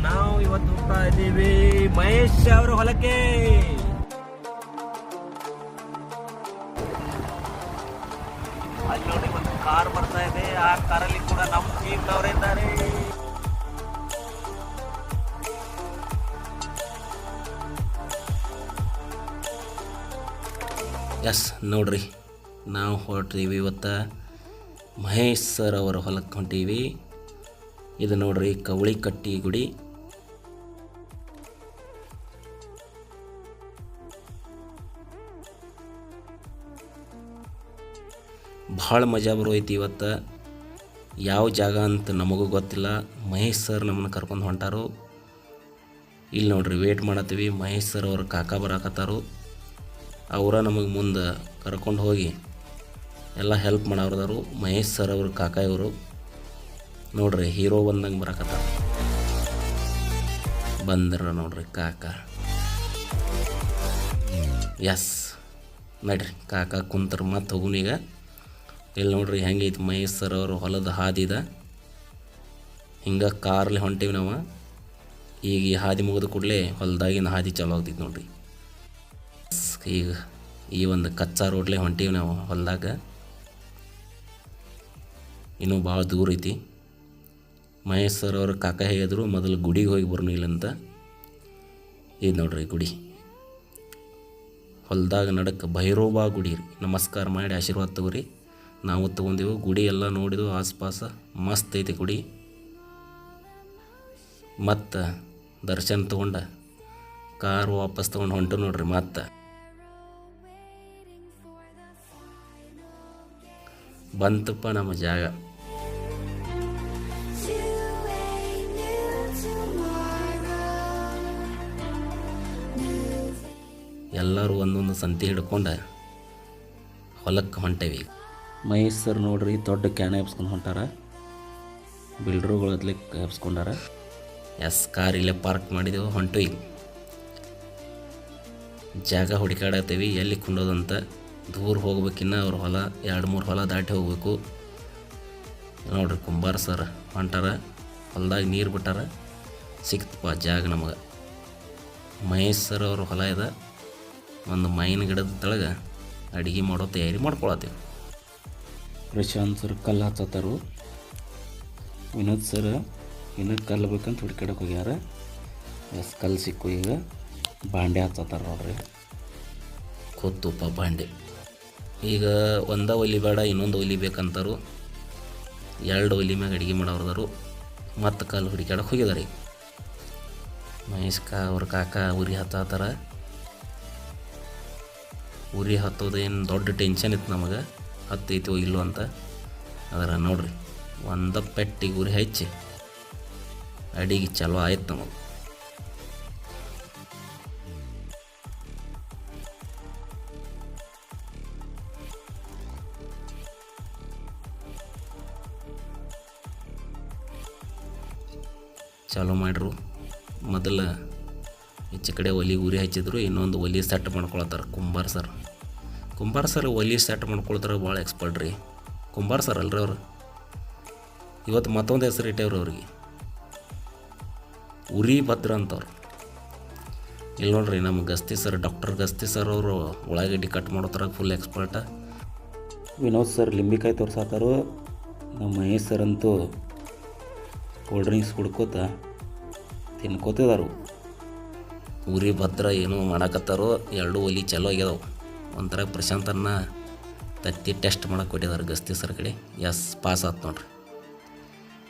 ನಾವು ಇವತ್ತು ಹೋಗ್ತಾ ಇದ್ದೀವಿ ಮಹೇಶ್ ಅವರ ಹೊಲಕ್ಕೆ. ಅಲ್ಲಿ ನೋಡಿ ಒಂದು ಕಾರ್ ಬರ್ತಾ ಇದೆ, ಆ ಕಾರಲ್ಲಿ ಕೂಡ ನಮ್ಮ ಟೀಮ್ನವರೇ ಇದ್ದಾರೆ. ಎಸ್ ನೋಡ್ರಿ, ನಾವು ಹೊರಟಿದ್ದೀವಿ ಇವತ್ತು ಮಹೇಶ್ ಸರ್ ಅವರ ಹೊಲಕ್ಕೆ ಹೊಂಟೀವಿ. ಇದು ನೋಡ್ರಿ ಕವಳಿ ಕಟ್ಟಿ ಗುಡಿ. ಭಾಳ ಮಜಾ ಬರೋಯ್ತು ಇವತ್ತು. ಯಾವ ಜಾಗ ಅಂತ ನಮಗೂ ಗೊತ್ತಿಲ್ಲ. ಮಹೇಶ್ ಸರ್ ನಮ್ಮನ್ನು ಕರ್ಕೊಂಡು ಹೊಂಟಾರು. ಇಲ್ಲಿ ನೋಡ್ರಿ ವೇಟ್ ಮಾಡತ್ತೀವಿ. ಮಹೇಶ್ ಸರ್ ಅವ್ರ ಕಾಕ ಬರಾಕತ್ತಾರು. ಅವರ ನಮಗೆ ಮುಂದೆ ಕರ್ಕೊಂಡು ಹೋಗಿ ಎಲ್ಲ ಹೆಲ್ಪ್ ಮಾಡೋರು. ಮಹೇಶ್ ಸರ್ ಅವ್ರ ಕಾಕ ಇವರು ನೋಡ್ರಿ, ಹೀರೋ ಬಂದಂಗೆ ಬರಾಕತ್ತಾರ. ಬಂದ್ರ ನೋಡ್ರಿ ಕಾಕ. ಎಸ್ ನಡ್ರಿ, ಕಾಕ ಕುಂತರ ಮತ್ತೆ ಹೋಗುನೀಗ. ಇಲ್ಲಿ ನೋಡ್ರಿ ಹೆಂಗೈತಿ ಮಹೇಶ್ ಸರ್ ಅವರು ಹೊಲದ ಹಾದಿದ. ಹಿಂಗೆ ಕಾರ್ಲಿ ಹೊಂಟೀವಿ ನಾವು. ಈಗ ಈ ಹಾದಿ ಮುಗಿದ ಕೂಡಲೇ ಹೊಲದಾಗಿನ ಹಾದಿ ಚಾಲೂ ಆಗ್ತೈತಿ ನೋಡ್ರಿ. ಈಗ ಈ ಒಂದು ಕಚ್ಚಾ ರೋಡ್ಲೆ ಹೊಂಟೀವಿ ನಾವು ಹೊಲದಾಗ. ಇನ್ನೂ ಭಾಳ ದೂರ ಐತಿ. ಮಹೇಶ್ ಸರ್ ಅವ್ರ ಕಾಕ ಹೇಳಿದ್ರು ಮೊದಲು ಗುಡಿಗೆ ಹೋಗಿ ಬರೋಣ ಇಲ್ಲಂತ. ಇದು ನೋಡ್ರಿ ಗುಡಿ, ಹೊಲದಾಗ ನಡಕ್ಕೆ ಭೈರೋಬಾ ಗುಡಿ ರೀ. ನಮಸ್ಕಾರ ಮಾಡಿ ಆಶೀರ್ವಾದ ತಗೋರಿ. ನಾವು ತೊಗೊಂಡೆವು. ಗುಡಿ ಎಲ್ಲ ನೋಡಿದ್ವು ಆಸ್ಪಾಸ. ಮಸ್ತ್ ಐತಿ ಗುಡಿ. ಮತ್ತು ದರ್ಶನ ತೊಗೊಂಡ ಕಾರು ವಾಪಸ್ ತೊಗೊಂಡು ಹೊಂಟು ನೋಡ್ರಿ. ಮತ್ತು ಬಂತಪ್ಪ ನಮ್ಮ ಜಾಗ. ಎಲ್ಲರೂ ಒಂದೊಂದು ಸಂತಿ ಹಿಡ್ಕೊಂಡು ಹೊಲಕ್ಕೆ ಹೊಂಟೇವಿ. ಮಹೇಶ್ ಸರ್ ನೋಡ್ರಿ ದೊಡ್ಡ ಕ್ಯಾನ್ ಎಬ್ಸ್ಕೊಂಡು ಹೊಂಟಾರ. ಬಿಲ್ಡ್ರುಗಳದ್ಲಿ ಎಬ್ಸ್ಕೊಂಡಾರ. ಎಸ್ ಕಾರ್ ಇಲ್ಲೇ ಪಾರ್ಕ್ ಮಾಡಿದೆವು, ಹೊಂಟು. ಈಗ ಜಾಗ ಹುಡುಕಾಡತ್ತೀವಿ ಎಲ್ಲಿ ಕುಂಡೋದಂತ. ದೂರ ಹೋಗ್ಬೇಕಿನ್ನ ಅವ್ರ ಹೊಲ 2-3 ಹೊಲ ದಾಟಿ ಹೋಗ್ಬೇಕು ನೋಡ್ರಿ. ಕುಂಬಾರ ಸರ್ ಹೊಂಟಾರ. ಹೊಲದಾಗ ನೀರು ಬಿಟ್ಟಾರ. ಸಿಕ್ತಪ್ಪ ಜಾಗ ನಮಗೆ. ಮಹೇಶ್ ಸರ್ ಅವ್ರ ಹೊಲ ಇದೆ. ಒಂದು ಮೈನ್ ಗಿಡದ ತೆಳಗೆ ಅಡುಗೆ ಮಾಡೋ ತಯಾರಿ ಮಾಡ್ಕೊಳತ್ತೀವಿ. ಪ್ರಶಾಂತ್ ಸರ್ ಕಲ್ಲು ಹಚ್ಚತ್ತಾರು. ವಿನೋದ್ ಸರ್ ಇನ್ನೂ ಕಲ್ಲು ಬೇಕಂತ ಹುಡುಕಾಡಕ್ಕೆ ಹೋಗ್ಯಾರ. ಎಸ್ ಕಲ್ಲು ಸಿಕ್ಕು. ಈಗ ಬಾಂಡೆ ಹಚ್ಚತ್ತಾರ ನೋಡ್ರಿ. ಕೂತುಪ್ಪ ಬಾಂಡೆ. ಈಗ ಒಂದೇ ಒಲಿ ಬೇಡ, ಇನ್ನೊಂದು ಒಲಿ ಬೇಕಂತಾರು. 2 ಒಲಿ ಮ್ಯಾಗ ಅಡುಗೆ ಮಾಡೋರ್ದರು. ಮತ್ತು ಕಲ್ಲು ಹುಡುಕಾಡಕ್ಕೆ ಹೋಗಿದಾರೆ. ಮಹೇಶ್ ಅವ್ರ ಕಾಕ ಉರಿ ಹತ್ತಾರ. ಉರಿ ಹತ್ತೋದೇನು ದೊಡ್ಡ ಟೆನ್ಷನ್ ಇತ್ತು ನಮಗೆ, ಹತ್ತೈತೋ ಇಲ್ಲೋ ಅಂತ. ಅದರ ನೋಡ್ರಿ ಒಂದು ಪೆಟ್ಟಿಗೆ ಉರಿ ಹಚ್ಚಿ ಅಡಿಗೆ ಚಲೋ ಆಯ್ತು ನಮಗೆ. ಚಾಲೂ ಮಾಡ್ರು. ಮೊದಲು ಈಚೆ ಕಡೆ ಒಲಿ ಉರಿ ಹಚ್ಚಿದ್ರು. ಇನ್ನೊಂದು ಒಲಿ ಸೆಟ್ ಮಾಡ್ಕೊಳತ್ತಾರ ಕುಂಬಾರ ಸರ್. ಕುಂಬಾರ ಸರ್ ಒಲಿ ಸೆಟ್ ಮಾಡ್ಕೊಳ್ತಾರೆ. ಭಾಳ ಎಕ್ಸ್ಪರ್ಟ್ ರೀ ಕುಂಬಾರ ಸರ್ ಅಲ್ರಿ ಅವರು. ಇವತ್ತು ಮತ್ತೊಂದು ಹೆಸರು ಇಟ್ಟೇವ್ರಿ ಅವ್ರಿಗೆ, ಉರಿ ಭದ್ರ ಅಂತವ್ರು. ಇಲ್ಲಿ ನೋಡ್ರಿ ನಮ್ಮ Gasti sir, doctor Gasti sir ಅವರು ಉಳ್ಳಾಗಡ್ಡಿ ಕಟ್ ಮಾಡೋತರ ಫುಲ್ ಎಕ್ಸ್ಪರ್ಟ. ವಿನೋದ್ ಸರ್ ಲಿಂಬಿಕಾಯಿ ತೋರ್ಸಾತಾರು. ನಮ್ಮ ಮಹೇಶ್ ಸರ್ ಅಂತೂ ಕೋಲ್ಡ್ ಡ್ರಿಂಕ್ಸ್ ಕುಡ್ಕೋತ ತಿನ್ಕೋತಿದಾರು. ಉರಿ ಭದ್ರ ಏನೋ ಮಾಡಕತ್ತಾರೋ. 2 ಒಲಿ ಚಲೋ ಆಗ್ಯದವು. ಒಂಥರ ಪ್ರಶಾಂತನ್ನ ತತ್ತಿ ಟೆಸ್ಟ್ ಮಾಡಕ್ಕೆ ಕೊಟ್ಟಿದ್ದಾರೆ ಗಸ್ತಿ ಸರ್ ಕಡೆ. ಎಸ್ ಪಾಸ್ ಆಯ್ತು ನೋಡ್ರಿ.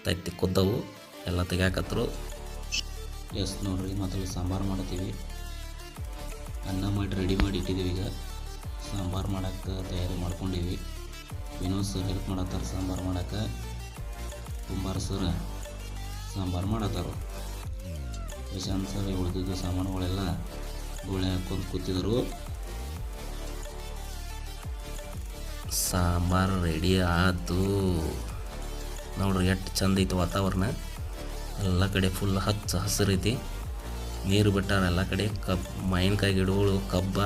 ತತ್ತಿ ಕುದ್ದವು ಎಲ್ಲ ತೆಗ್ಯಾಕತ್ತರು. ಎಸ್ ನೋಡ್ರಿ, ಮೊದಲು ಸಾಂಬಾರು ಮಾಡ್ತೀವಿ. ಅನ್ನ ಮಾಡಿ ರೆಡಿ ಮಾಡಿ ಇಟ್ಟಿದ್ದೀವಿ. ಈಗ ಸಾಂಬಾರು ಮಾಡೋಕ್ಕೆ ತಯಾರಿ ಮಾಡ್ಕೊಂಡೀವಿ. ವಿನೋದ್ ಸರ್ ಹೆಲ್ಪ್ ಮಾಡತ್ತಾರ ಸಾಂಬಾರು ಮಾಡೋಕ್ಕೆ. ಕುಂಬಾರ ಸರ್ ಸಾಂಬಾರು ಮಾಡತ್ತಾರು. ಪ್ರಶಾಂತ್ ಸರ್ ಉಳಿದಿದ್ದ ಸಾಮಾನುಗಳೆಲ್ಲ ಗೋಳೆ ಹಾಕ್ಕೊಂಡು ಕೂತಿದ್ರು. ಸಾಂಬಾರು ರೆಡಿ ಆಯ್ತು ನೋಡ್ರಿ. ಎಷ್ಟು ಚಂದ ಐತಿ ವಾತಾವರಣ. ಎಲ್ಲ ಕಡೆ ಫುಲ್ ಹಚ್ಚ ಹಸಿರೈತಿ. ನೀರು ಬಿಟ್ಟಾರ ಎಲ್ಲ ಕಡೆ. ಮಾವಿನಕಾಯಿ ಗಿಡಗಳು, ಕಬ್ಬ,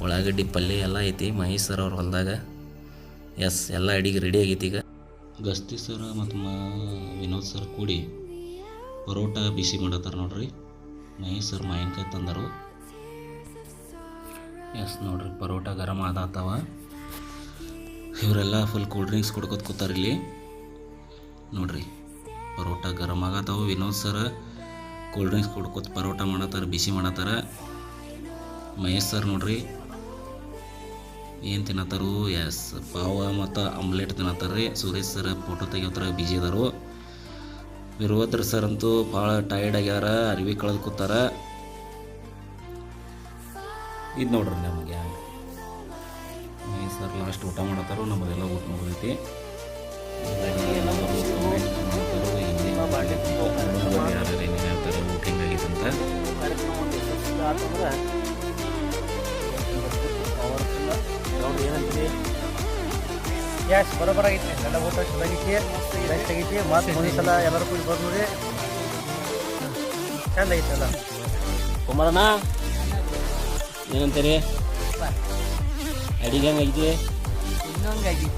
ಉಳ್ಳಾಗಡ್ಡಿ ಪಲ್ಯ ಎಲ್ಲ ಐತಿ ಮಹೇಶ್ ಸರ್ ಅವ್ರ ಹೊಲದಾಗ. ಎಸ್ ಎಲ್ಲ ಅಡಿಗೆ ರೆಡಿ ಆಗೈತಿ. ಈಗ ಗಸ್ತಿ ಸರ್ ಮತ್ತು ವಿನೋದ್ ಸರ್ ಕೂಡಿ ಪರೋಟ ಬಿಸಿ ಮಾಡತ್ತಾರ ನೋಡ್ರಿ. ಮಹೇಶ್ ಸರ್ ಮಾವಿನಕಾಯಿ ತಂದರು. ಎಸ್ ನೋಡ್ರಿ, ಪರೋಟ ಗರಂ ಆದಾತವ. ಇವರೆಲ್ಲ ಫುಲ್ ಕೂಲ್ ಡ್ರಿಂಕ್ಸ್ ಕುಡ್ಕೋತ ಕೂತಾರ ಇಲ್ಲಿ ನೋಡ್ರಿ. ಪರೋಟ ಗರಂ ಆಗತ್ತವ. ವಿನೋದ್ ಸರ್ ಕೂಲ್ ಡ್ರಿಂಕ್ಸ್ ಕುಡ್ಕೋತ ಪರೋಟ ಮಾಡತ್ತಾರ, ಬಿಸಿ ಮಾಡತ್ತಾರ. ಮಹೇಶ್ ಸರ್ ನೋಡ್ರಿ ಏನು ತಿನ್ನತ್ತಾರು? ಎಸ್, ಪಾವ ಮತ್ತು ಆಮ್ಲೆಟ್ ತಿನ್ನತ್ತಾರ ರೀ. ಸುರೇಶ್ ಸರ್ ಫೋಟೋ ತೆಗಿಯೋತ್ರ ಬಿಜಿ ಅದಾರು. ವೀರಭದ್ರ ಸರ್ ಅಂತೂ ಭಾಳ ಟಯರ್ಡ್ ಆಗ್ಯಾರ, ಅರಿವಿ ಕಳೆದು ಕೂತಾರ. ಇದು ನೋಡ್ರಿ ನಮಗೆ ಮಹೇಶ್ ಸರ್ ಲಾಸ್ಟ್ ಊಟ ಮಾಡತ್ತಾರು. ನಮ್ಮದೆಲ್ಲ ಊಟ ಮುಗಿದೈತಿ. ಎಲ್ಲರೂ ಕಮೆಂಟ್ ಮಾಡ್ತಾರೋ ಯಾರು ಏನೇನು ಹೇಳ್ತಾರೆ ಊಟ ಹಿಂಗಾಗೈತೆ ಅಂತ. ಏನಂತೀರಿ? ಎಸ್, ಬರೋಬರ ಆಗೈತಿ. ಎಲ್ಲ ಊಟ ಚೆನ್ನಾಗೈತಿ, ರೈಟ್ ಆಗೈತಿ. ಮತ್ತು ಮುಂದಿನ ಸಲ ಎಲ್ಲರೂ ಕೂಡಿ ಬರ್ರಿ. ಚಂದ ಐತಿ ಎಲ್ಲ. ಕುಮಾರಣ್ಣ ಏನಂತೀರಿ? ಅಡಿಗೆ ಹೆಂಗೈತಿ? ಇನ್ನೊಂದಾಗೈತಿ.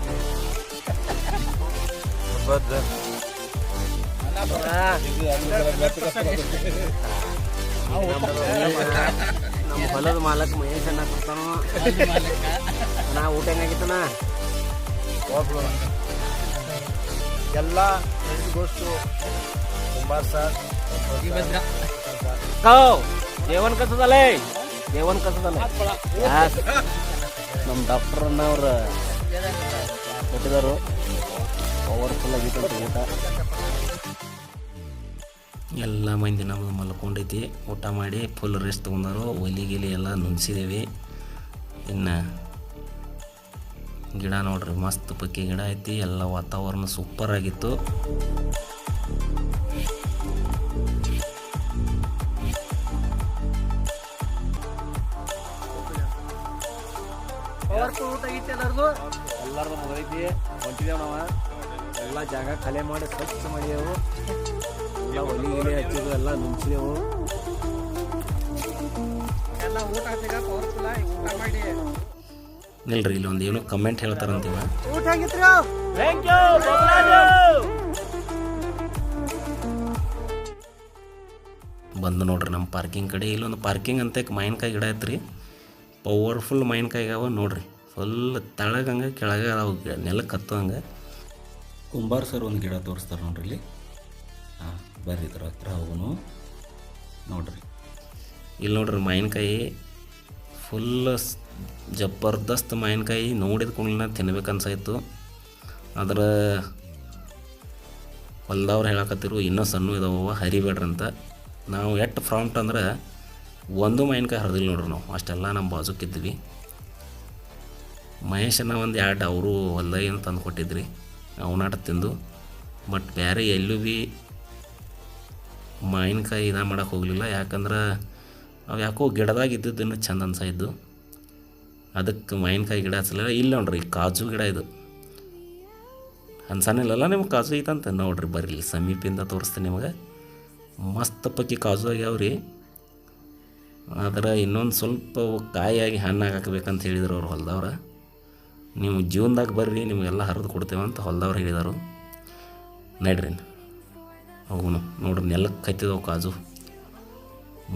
ನಮ್ಮ ಹೊಲದ ಮಾಲಕ್ ಮಹೇಶ್ ಅನ್ನ ಕೊಡ್ತಾನೋ. ನಾ ಊಟ ಹೆಂಗಾಗಿತ್ತಣ್ಣ? ಎಲ್ಲ ಗೋಸ್ಟು ಕುಂಬಾರ್ ಸರ್ ಜೇವನ್ ಕಸದಲ್ಲೇ ಜೇವನ್ ಕಸದಲ್ಲೇ ನಮ್ಮ ಡಾಕ್ಟರ್ ಅವ್ರು ಕೊಟ್ಟಿದ್ದಾರೆ. ಪವರ್ಫುಲ್ ಆಗಿತ್ತು ಊಟ. ಎಲ್ಲ ಮಂದಿ ನಮ್ಮದು ಮಲ್ಕೊಂಡೈತಿ. ಊಟ ಮಾಡಿ ಫುಲ್ ರೆಸ್ಟ್ ತೊಗೊಂಡಾರು. ಒಲಿ ಗಿಲಿ ಎಲ್ಲ ನುಗ್ಸಿದೇವಿ. ಇನ್ನು ಗಿಡ ನೋಡ್ರಿ, ಮಸ್ತ್ ಪಕ್ಕಿ ಗಿಡ ಐತಿ. ಎಲ್ಲ ವಾತಾವರಣ ಸೂಪರ್ ಆಗಿತ್ತು. ಪವರ್ಫುಲ್ ಊಟ ಐತಿ. ಎಲ್ಲರದು ಮುಗೈತಿ. ಹೊಂಟಿದೇವು ನಾವು. ಎಲ್ಲ ಜಾಗ ಖಾಲಿ ಮಾಡಿ ಸ್ವಚ್ಛ ಮಾಡಿದೆವು. ಎಲ್ಲ ಒಲಿ ಗಿಲಿ ಹಚ್ಚಿದ್ವು, ಎಲ್ಲ ನುಂಚಿದೆವು. ಎಲ್ಲ ಊಟ ಪವರ್ಫುಲ್ ಊಟ ಮಾಡಿ ನಿಲ್ರಿ, ಇಲ್ಲಿ ಒಂದು ಏನೋ ಕಮೆಂಟ್ ಹೇಳ್ತಾರಂತೀವ. ಊಟ ಆಗಿತ್ರಿ. ಬಂದು ನೋಡ್ರಿ ನಮ್ಮ ಪಾರ್ಕಿಂಗ್ ಕಡೆ. ಇಲ್ಲೊಂದು ಪಾರ್ಕಿಂಗ್ ಅಂತ ಮಾವಿನಕಾಯಿ ಗಿಡ ಐತ್ರಿ. ಪವರ್ಫುಲ್ ಮಾವಿನಕಾಯಿ ಅವ ನೋಡ್ರಿ. ಫುಲ್ ತಳಗಂಗೆ ಕೆಳಗೆ ಅವು ನೆಲಕ್ಕೆ ಹತ್ತಂಗೆ. ಕುಂಬಾರ್ ಸರ್ ಒಂದು ಗಿಡ ತೋರಿಸ್ತಾರೆ ನೋಡ್ರಿ ಇಲ್ಲಿ. ಹಾಂ, ಬರ್ರಿ ಇದ್ರ ಹತ್ರ ಹೋಗೋನು ನೋಡ್ರಿ. ಇಲ್ಲಿ ನೋಡ್ರಿ ಮಾವಿನಕಾಯಿ ಫುಲ್ ಜಬರ್ದಸ್ತ್ ಮಾವಿನಕಾಯಿ. ನೋಡಿದ ಕೂಡಲೇ ತಿನ್ಬೇಕನ್ಸಾಯ್ತು. ಅದ್ರ ಹೊಲ್ದವ್ರು ಹೇಳಕತ್ತಿರು ಇನ್ನೂ ಸಣ್ಣ ಇದಾವ, ಹರಿಬೇಡ್ರಂತ. ನಾವು ಎಷ್ಟು ಫ್ರಾಂಟ್ ಅಂದ್ರೆ ಒಂದು ಮಾವಿನಕಾಯಿ ಹರಿದಿಲ್ಲ ನೋಡ್ರಿ ನಾವು. ಅಷ್ಟೆಲ್ಲ ನಮ್ಮ ಬಾಜುಕಿದ್ವಿ. ಮಹೇಶನ ಒಂದು ಎರಡು ಅವರು ಹೊಲ್ದಾಗೇನು ತಂದು ಕೊಟ್ಟಿದ್ರಿ, ಅವನಾಟ ತಿಂದು. ಬಟ್ ಬೇರೆ ಎಲ್ಲೂ ಭೀ ಮಾವಿನಕಾಯಿ ಇದು ಮಾಡೋಕೆ ಹೋಗಲಿಲ್ಲ. ಯಾಕಂದ್ರೆ ಅವು ಯಾಕೋ ಗಿಡದಾಗ ಇದ್ದದ್ದು ಇನ್ನೂ ಚಂದ ಅನ್ಸಾಯಿದ್ದು. ಅದಕ್ಕೆ ಮಾವಿನಕಾಯಿ ಗಿಡ ಹಚ್ಚಲಿಲ್ಲ. ಇಲ್ಲ ನೋಡ್ರಿ, ಕಾಜು ಗಿಡ ಇದು. ಅನ್ಸಾನಿಲ್ಲಲ್ಲ ನಿಮ್ಗೆ ಕಾಜು ಐತಂತ? ನೋಡ್ರಿ ಬರ್ರಿ, ಇಲ್ಲಿ ಸಮೀಪಿಂದ ತೋರಿಸ್ತೀನಿ ನಿಮಗೆ. ಮಸ್ತ್ ಪಕ್ಕಿ ಕಾಜು ಆಗ್ಯಾವ್ರಿ. ಆದ್ರೆ ಇನ್ನೊಂದು ಸ್ವಲ್ಪ ಕಾಯಿಯಾಗಿ ಹಣ್ಣಾಗಿ ಹಾಕಬೇಕಂತ ಹೇಳಿದ್ರು ಅವ್ರು ಹೊಲ್ದವ್ರು. ನೀವು ಜೀವನದಾಗ ಬರ್ರಿ, ನಿಮಗೆಲ್ಲ ಹರಿದು ಕೊಡ್ತೇವಂತ ಹೊಲ್ದವ್ರು ಹೇಳಿದರು. ನಡ್ರಿ ಹೋಗುನು. ನೋಡ್ರಿ ನೆಲಕ್ಕೆ ಕತ್ತಿದವು ಕಾಜು.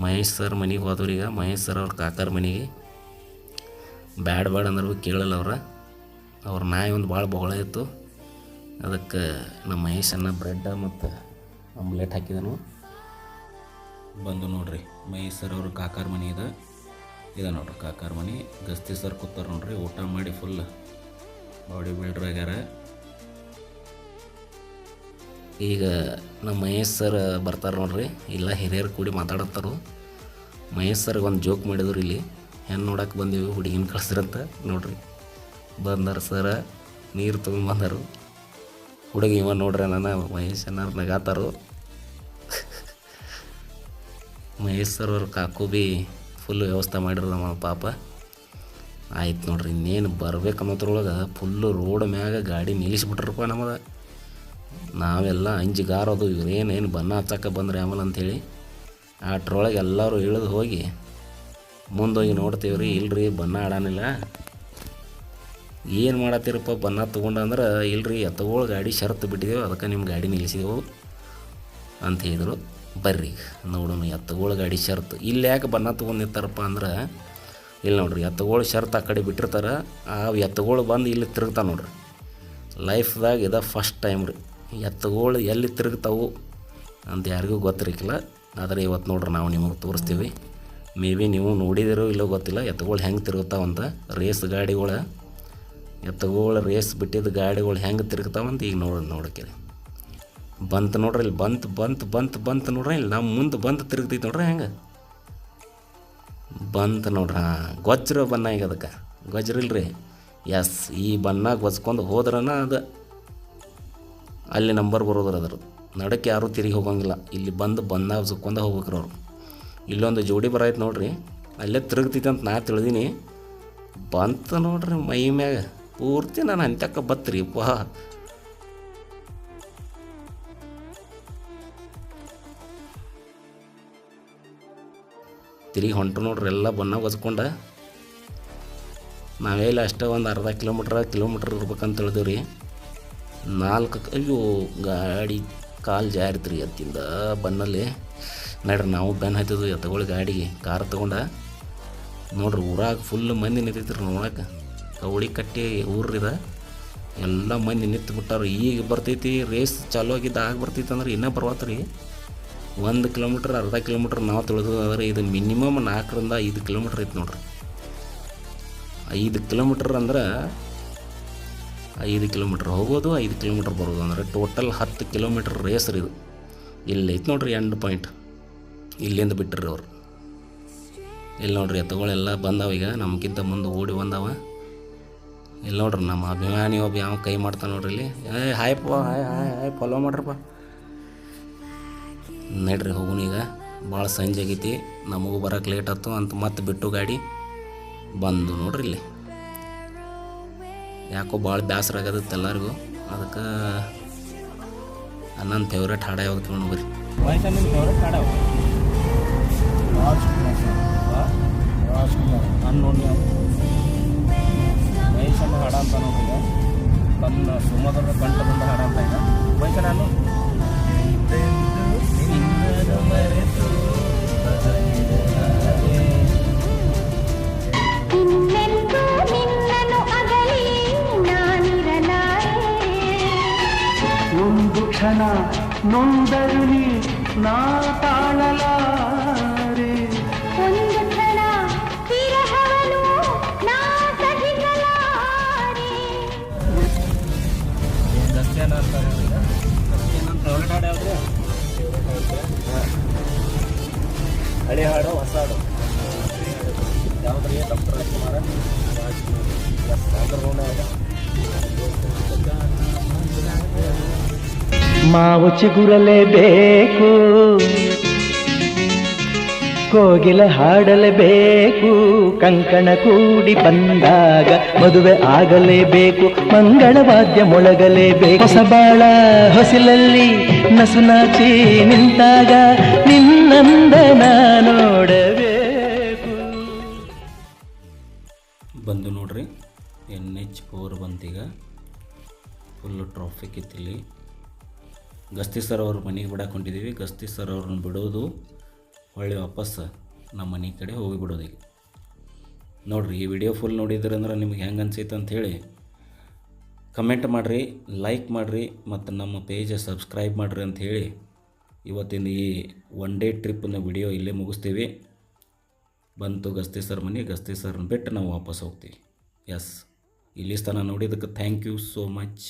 ಮಹೇಶ್ ಸರ್ ಮನೆಗೆ ಹೋದವ್ರೀಗ. ಮಹೇಶ್ ಸರ್ ಅವ್ರ ಕಾಕಾರ ಮನೆಗೆ. ಬ್ಯಾಡ್ ಅಂದ್ರೆ ಕೇಳಲ್ಲ ಅವ್ರ ನಾಯಿ ಒಂದು ಭಾಳ ಬೊಗಳ ಇತ್ತು. ಅದಕ್ಕೆ ನಮ್ಮ ಮಹೇಶನ್ನ ಬ್ರೆಡ್ ಮತ್ತು ಆಮ್ಲೆಟ್ ಹಾಕಿದನು. ಬಂದು ನೋಡ್ರಿ ಮಹೇಶ್ ಸರ್ ಅವ್ರ ಕಾಕಾರ ಮನೆ ಇದೆ ನೋಡ್ರಿ. ಕಾಕಾರ ಮನೆ ಗಸ್ತಿ ಸರ್ ಕೂತಾರ ನೋಡ್ರಿ. ಊಟ ಮಾಡಿ ಫುಲ್ ಬಾಡಿ ಬಿಲ್ಡ್ರ್ ಆಗ್ಯಾರ. ಈಗ ನಮ್ಮ ಮಹೇಶ್ ಸರ್ ಬರ್ತಾರೆ ನೋಡ್ರಿ. ಇಲ್ಲ ಹಿರಿಯರು ಕೂಡಿ ಮಾತಾಡತ್ತಾರು. ಮಹೇಶ್ ಸರ್ಗೆ ಒಂದು ಜೋಕ್ ಮಾಡಿದ್ರು ಇಲ್ಲಿ. ಹೆಣ್ಣು ನೋಡಕ್ಕೆ ಬಂದೀವಿ, ಹುಡುಗಿನ ಕಳ್ಸ್ರಂತ ನೋಡ್ರಿ. ಬಂದಾರ ಸರ, ನೀರು ತೊಗೊಂಡ್ಬಂದರು. ಹುಡುಗಿ ಇವ ನೋಡ್ರಿ ನಾನು ಮಹೇಶ್ ಅನ್ನಾರು ನಗಾತಾರು. ಮಹೇಶ್ ಸರ್ ಅವ್ರ ಕಾಕು ಭೀ ಫುಲ್ ವ್ಯವಸ್ಥೆ ಮಾಡಿರೋ ನಮ್ಮ ಪಾಪ. ಆಯ್ತು ನೋಡ್ರಿ, ಇನ್ನೇನು ಬರ್ಬೇಕನ್ನೋದ್ರೊಳಗೆ ಫುಲ್ಲು ರೋಡ್ ಮ್ಯಾಗ ಗಾಡಿ ನಿಲ್ಲಿಸ್ಬಿಟ್ರಪ್ಪ ನಮಗೆ. ನಾವೆಲ್ಲ ಅಂಜಿಗಾರೋದು, ಇವರೇನೇನು ಬಣ್ಣ ಹಚ್ಚಕ್ಕೆ ಬಂದ್ರಿ ಆಮೇಲೆ ಅಂಥೇಳಿ. ಅಟ್ರೊಳಗೆ ಎಲ್ಲರೂ ಇಳಿದು ಹೋಗಿ ಮುಂದೋಗಿ ನೋಡ್ತೀವಿ ರೀ. ಇಲ್ರಿ ಬಣ್ಣ ಆಡಾನಿಲ್ಲ. ಏನು ಮಾಡತ್ತೀರಪ್ಪ ಬಣ್ಣ ತೊಗೊಂಡಂದ್ರೆ, ಇಲ್ರಿ ಎತ್ತಗೋಳು ಗಾಡಿ ಶರ್ತ್ ಬಿಟ್ಟಿದ್ದೇವೆ, ಅದಕ್ಕೆ ನಿಮ್ಮ ಗಾಡಿ ನಿಲ್ಲಿಸಿದೆವು ಅಂತ ಹೇಳಿದರು. ಬರ್ರಿ ನೋಡೋಣ ಎತ್ತುಗಳ ಗಾಡಿ ಶರ್ತ್ ಇಲ್ಲಿ ಯಾಕೆ ಬಣ್ಣ ತೊಗೊಂಡಿರ್ತಾರಪ್ಪ ಅಂದ್ರೆ ಇಲ್ಲಿ ನೋಡ್ರಿ ಎತ್ತುಗಳು ಶರ್ತ್ ಆ ಕಡೆ ಬಿಟ್ಟಿರ್ತಾರೆ ಆ ಎತ್ತುಗಳು ಬಂದು ಇಲ್ಲಿ ತಿರುಗ್ತಾವೆ ನೋಡ್ರಿ ಲೈಫ್ದಾಗ ಇದು ಫಸ್ಟ್ ಟೈಮ್ ರೀ ಎತ್ತುಗಳು ಎಲ್ಲಿ ತಿರುಗ್ತಾವು ಅಂತ ಯಾರಿಗೂ ಗೊತ್ತಿರಕ್ಕಿಲ್ಲ ಆದರೆ ಇವತ್ತು ನೋಡ್ರಿ ನಾವು ನಿಮಗೆ ತೋರಿಸ್ತೀವಿ ಮೇ ಬಿ ನೀವು ನೋಡಿದಿರೋ ಇಲ್ಲೋ ಗೊತ್ತಿಲ್ಲ ಎತ್ತುಗಳು ಹೆಂಗೆ ತಿರುಗ್ತಾವಂತ ರೇಸ್ ಗಾಡಿಗಳು ಎತ್ತುಗಳು ರೇಸ್ ಬಿಟ್ಟಿದ್ದ ಗಾಡಿಗಳು ಹೆಂಗೆ ತಿರುಗ್ತಾವಂತ ಈಗ ನೋಡಕ್ಕೆ ಬಂತು ನೋಡ್ರಿ ಇಲ್ಲಿ ಬಂತು ನೋಡ್ರಿ ಇಲ್ಲಿ ನಮ್ಮ ಮುಂದೆ ಬಂದು ತಿರುಗ್ತೈತೆ ನೋಡ್ರಿ ಹೆಂಗೆ ಬಂತು ನೋಡ್ರಿ ಗೊಜ್ರ ಬಣ್ಣ ಈಗ ಅದಕ್ಕೆ ಗೊಜ್ರಿಲ್ರಿ ಎಸ್ ಈ ಬಣ್ಣ ಗೊಜ್ಕೊಂಡು ಹೋದ್ರನ ಅದು ಅಲ್ಲಿ ನಂಬರ್ ಬರೋದ್ರ ಅದ್ರದ್ದು ನಡಕ್ಕೆ ಯಾರೂ ತಿರುಗಿ ಹೋಗಂಗಿಲ್ಲ ಇಲ್ಲಿ ಬಂದು ಬಣ್ಣ ಹಚ್ಕೊಂಡ ಹೋಗ್ಬೇಕ್ರಿ ಅವ್ರು ಇಲ್ಲೊಂದು ಜೋಡಿ ಬರಾಯ್ತು ನೋಡ್ರಿ ಅಲ್ಲೇ ತಿರುಗ್ತೈತೆ ಅಂತ ನಾ ತಿಳಿದೀನಿ ಬಂತು ನೋಡ್ರಿ ಮೈ ಮ್ಯಾಗ ಪೂರ್ತಿ ನಾನು ಅಂತ್ಯಕ್ಕೆ ಬತ್ರಿ ವಾ ತಿರುಗಿ ಹೊಂಟು ನೋಡ್ರಿ ಎಲ್ಲ ಬಣ್ಣ ಒಚ್ಕೊಂಡ ನಾವೆಲ್ಲ ಅಷ್ಟೇ ಒಂದು ಅರ್ಧ ಕಿಲೋಮೀಟ್ರ್ ಇರ್ಬೇಕಂತ ಹೇಳಿದೆವು ರೀ 4 ಅಯ್ಯೋ ಗಾಡಿ ಕಾಲು ಜಾರಿತ್ರಿ ಎತ್ತಿಂದ ಬನ್ನಲ್ಲಿ ನೋಡ್ರಿ ನಾವು ಬೆನ್ನು ಹತ್ತಿದ್ವು ಎತ್ತುಗಳು ಗಾಡಿಗೆ ಕಾರ್ ತೊಗೊಂಡ ನೋಡ್ರಿ ಊರಾಗ ಫುಲ್ ಮಂದಿ ನಿಂತೈತ್ರಿ ನೋಡಕ್ಕೆ ಕವಳಿ ಕಟ್ಟಿ ಊರ್ರಿದ ಎಲ್ಲ ಮಂದಿ ನಿಂತು ಬಿಟ್ಟಾರ ಈಗ ಬರ್ತೈತಿ ರೇಸ್ ಚಾಲು ಆಗಿದ್ದು ಆಗ ಬರ್ತೈತಿ ಅಂದ್ರೆ ಇನ್ನೂ ಬರ್ವತ್ತು ರೀ 1 ಕಿಲೋಮೀಟ್ರ್ ಅರ್ಧ ಕಿಲೋಮೀಟ್ರ್ ನಾವು ತಿಳಿದ್ರೆ ಇದು ಮಿನಿಮಮ್ 4 ರಿಂದ 5 ಕಿಲೋಮೀಟ್ರ್ ಐತೆ ನೋಡ್ರಿ 5 ಕಿಲೋಮೀಟ್ರ್ ಅಂದ್ರೆ 5 ಕಿಲೋಮೀಟ್ರ್ ಹೋಗೋದು 5 ಕಿಲೋಮೀಟ್ರ್ ಬರೋದು ಅಂದರೆ ಟೋಟಲ್ 10 ಕಿಲೋಮೀಟ್ರ್ ರೇಸ್ ರೀ ಇದು ಇಲ್ಲಿ ಐತೆ ನೋಡ್ರಿ ಎಂಡ್ ಪಾಯಿಂಟ್ ಇಲ್ಲಿಂದ ಬಿಟ್ಟರು ಅವ್ರು ಇಲ್ಲಿ ನೋಡ್ರಿ ಎತ್ತುಗಳೆಲ್ಲ ಬಂದಾವ ಈಗ ನಮ್ಗಿಂತ ಮುಂದೆ ಓಡಿ ಬಂದಾವ ಇಲ್ಲಿ ನೋಡ್ರಿ ನಮ್ಮ ಅಭಿಮಾನಿ ಒಬ್ಬ ಯಾವ ಕೈ ಮಾಡ್ತಾನೆ ನೋಡ್ರಿ ಇಲ್ಲಿ ಹಾಯ್ ಫಾಲೋ ಮಾಡ್ರಪ್ಪ ನಡ್ರಿ ಹೋಗೋಣ ಈಗ ಭಾಳ ಸಂಜೆ ಆಗೈತಿ ನಮಗೂ ಬರೋಕೆ ಲೇಟ್ ಆಯ್ತು ಅಂತ ಮತ್ತೆ ಬಿಟ್ಟು ಗಾಡಿ ಬಂದು ನೋಡ್ರಿ ಇಲ್ಲಿ ಯಾಕೋ ಭಾಳ ಬೇಸರ ಆಗದತ್ತು ಎಲ್ಲರಿಗೂ ಅದಕ್ಕೆ ನನ್ನ ಫೇವ್ರೇಟ್ ಹಾಡ ಯಾವ್ದು ಕೇಳೋಣ ಬರ್ರಿ ನಿಮ್ಮ ಫೇವ್ರೇಟ್ ಹಾಡ ನಾನು ನೋಡಿ ಮಹೇಶನ ಹಾಡ ಅಂತ ನೋಡಿದ ತನ್ನ ಸುಮಧುರ ಕಂಠದಿಂದ ಹಾಡ ಅಂತ ಈಗ ಮಹೇಶ ನಾನು ಒಂದು ಕ್ಷಣ ನೊಂದರು ನೀ ನಾ ತಾಳಲಾರೆ ಒಂದು ಕ್ಷಣ ವಿರಹವನು ನಾ ಸಹಿಸಲಾರೆ ದಸ್ಯಾನ ಅಂತಾರೆ ನನ್ನ ಫೇವ್ರೇಟ್ ಹಾಡು ಯಾವ್ದು ಹಳೆ ಹಾಡು ಹೊಸ ಹಾಡು ಯಾವ್ದ್ರಿ ಡಾಕ್ಟರ್ ರಾಜ್ಕುಮಾರ ಮಾವು ಚಿಗುರಲೇಬೇಕು ಕೋಗಿಲ ಹಾಡಲೇಬೇಕು ಕಂಕಣ ಕೂಡಿ ಬಂದಾಗ ಮದುವೆ ಆಗಲೇಬೇಕು ಮಂಗಳವಾದ್ಯ ಮೊಳಗಲೇಬೇಕು ಹೊಸಬಾಳ ಹೊಸಿಲಲ್ಲಿ ನಸುನಾಚಿ ನಿಂತಾಗ ನಿನ್ನಂದನ ನೋಡಬೇಕು ಬಂದು ನೋಡ್ರಿ NH4 ಬಂತೀಗ ಫುಲ್ಲು ಟ್ರಾಫಿಕ್ ಇತ್ತಿಲ್ಲಿ ಗಸ್ತಿ ಸರ್ ಅವ್ರ ಮನೆಗೆ ಬಿಡಕ್ಕೆ ಹೊಂಟಿದ್ದೀವಿ ಗಸ್ತಿ ಸರ್ ಅವ್ರನ್ನ ಬಿಡೋದು ಹೊಳ್ಳಿ ವಾಪಸ್ ನಮ್ಮ ಮನೆ ಕಡೆ ಹೋಗಿ ಬಿಡೋದು ಈಗ ನೋಡಿರಿ ಈ ವಿಡಿಯೋ ಫುಲ್ ನೋಡಿದ್ರೆ ಅಂದ್ರೆ ನಿಮ್ಗೆ ಹೆಂಗೆ ಅನ್ಸೈತೆ ಅಂಥೇಳಿ ಕಮೆಂಟ್ ಮಾಡಿರಿ ಲೈಕ್ ಮಾಡಿರಿ ಮತ್ತು ನಮ್ಮ ಪೇಜ್ ಸಬ್ಸ್ಕ್ರೈಬ್ ಮಾಡಿರಿ ಅಂಥೇಳಿ ಇವತ್ತಿನ ಈ 1 ಡೇ ಟ್ರಿಪ್ನ ವಿಡಿಯೋ ಇಲ್ಲೇ ಮುಗಿಸ್ತೀವಿ ಬಂತು ಗಸ್ತಿ ಸರ್ ಮನೆ ಗಸ್ತಿ ಸರ್ನ ಬಿಟ್ಟು ನಾವು ವಾಪಸ್ ಹೋಗ್ತೀವಿ ಎಸ್ ಇಲ್ಲಿ ಸ್ಥಾನ ನೋಡಿದ್ದಕ್ಕೆ ಥ್ಯಾಂಕ್ ಯು ಸೋ ಮಚ್